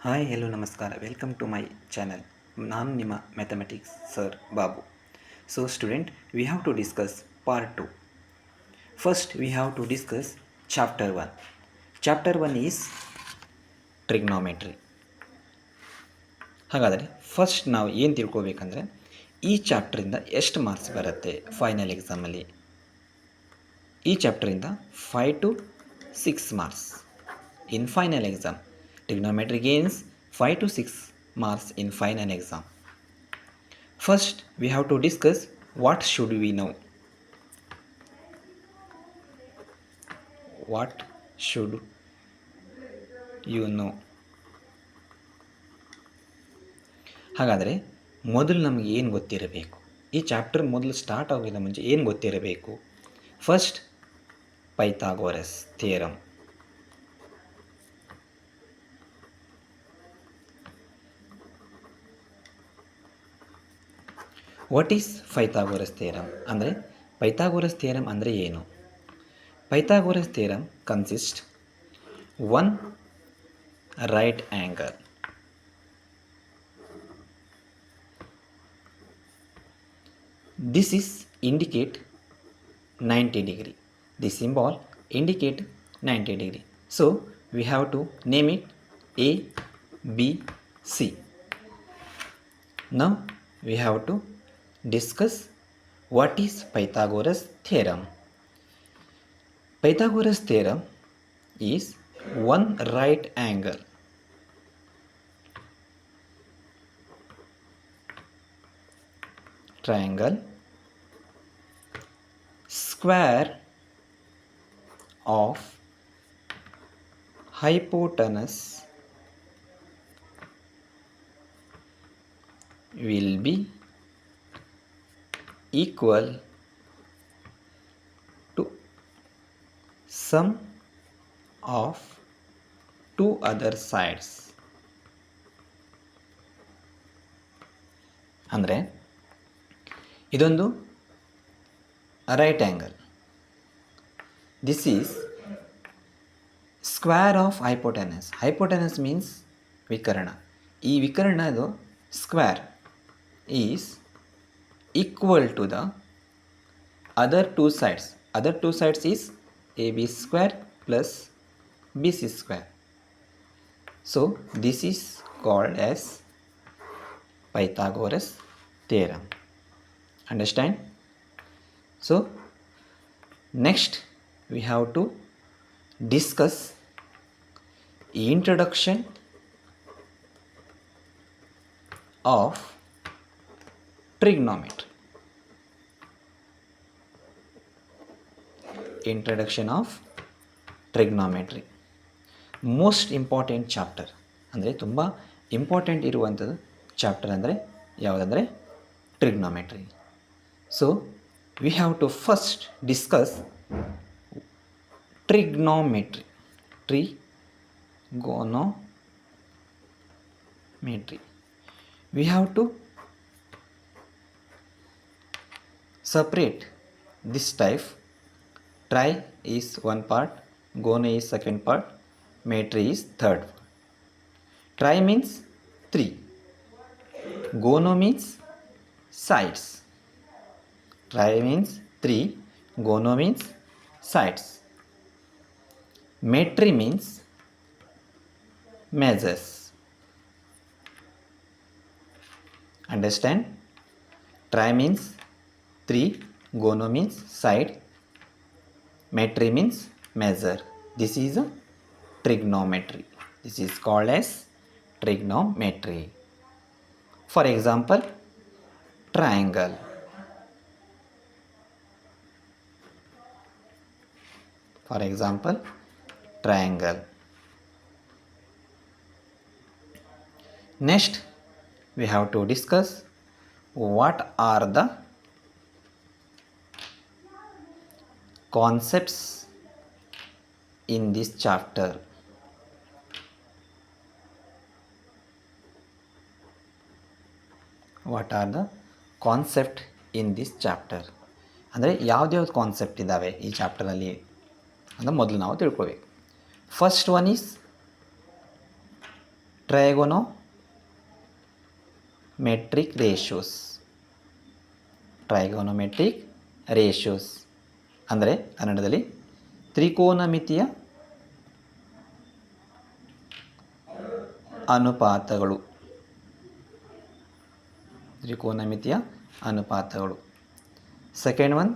Hi hello ನಮಸ್ಕಾರ welcome to my channel. ನಾನು ನಿಮ್ಮ mathematics sir Babu. So student, we have to discuss part 2. First we have to discuss chapter 1. Chapter 1 is trigonometry. ಹಾಗಾದರೆ first ನಾವು ಏನು ತಿಳ್ಕೊಬೇಕಂದ್ರೆ, ಈ ಚಾಪ್ಟರಿಂದ ಎಷ್ಟು marks ಬರುತ್ತೆ ಫೈನಲ್ ಎಕ್ಸಾಮಲ್ಲಿ. ಈ ಚಾಪ್ಟರಿಂದ 5 to 6 marks in final exam. Trigonometry gains 5 to 6 marks in final exam. First, we have to discuss what should we know. What should you know? ಹಾಗಾದರೆ ಮೊದಲು ನಮಗೆ ಏನು ಗೊತ್ತಿರಬೇಕು? ಈ ಚಾಪ್ಟರ್ ಮೊದಲು ಸ್ಟಾರ್ಟ್ ಆಗೋಕ್ಕಿಂತ ಮುಂಚೆ ಏನು ಗೊತ್ತಿರಬೇಕು? First, Pythagoras theorem. What is Pythagoras theorem ಅಂದರೆ, ಪೈಥಾಗೋರಸ್ ಥಿಯರಮ್ ಅಂದರೆ ಏನು? Pythagoras theorem consist one right angle. This is indicate 90 degree. The symbol indicate 90 degree. So we have to name it A, B, C. Now we have to discuss what is Pythagoras theorem. Pythagoras theorem is one right angle triangle square of hypotenuse will be equal to sum of two other sides. ಅಂದರೆ ಇದೊಂದು right angle. This is square of hypotenuse. Hypotenuse means ವಿಕರ್ಣ. ಈ ವಿಕರ್ಣದು square is equal to the other two sides. Other two sides is A B square plus B C square. So this is called as Pythagoras theorem. Understand? So next we have to discuss introduction of trigonometry. Introduction of trigonometry most important chapter. ಅಂದರೆ ತುಂಬ important ಇರುವಂಥದ್ದು chapter ಅಂದರೆ ಯಾವುದಂದರೆ trigonometry. So we have to first discuss trigonometry. Trigonometry. We have to separate this type. Tri is one part, gono is second part, metry is third part. Tri means 3, gono means sides. Tri means 3, gono means sides. Metry means measures. Understand? Tri means 3, gono means side, metry means measure. This is a trigonometry. This is called as trigonometry. For example, triangle. For example, triangle. Next, we have to discuss what are the concepts in this chapter. What are the concept in this chapter? ಅಂದರೆ ಯಾವ್ದ್ಯಾವ್ದು concept ಇದ್ದಾವೆ ಈ ಚಾಪ್ಟರಲ್ಲಿ ಅಂತ ಮೊದಲು ನಾವು ತಿಳ್ಕೊಬೇಕು. First one is trigonometric ratios. Trigonometric ratios ಅಂದರೆ ಕನ್ನಡದಲ್ಲಿ ತ್ರಿಕೋನಮಿತಿಯ ಅನುಪಾತಗಳು. ತ್ರಿಕೋನಮಿತಿಯ ಅನುಪಾತಗಳು. Second one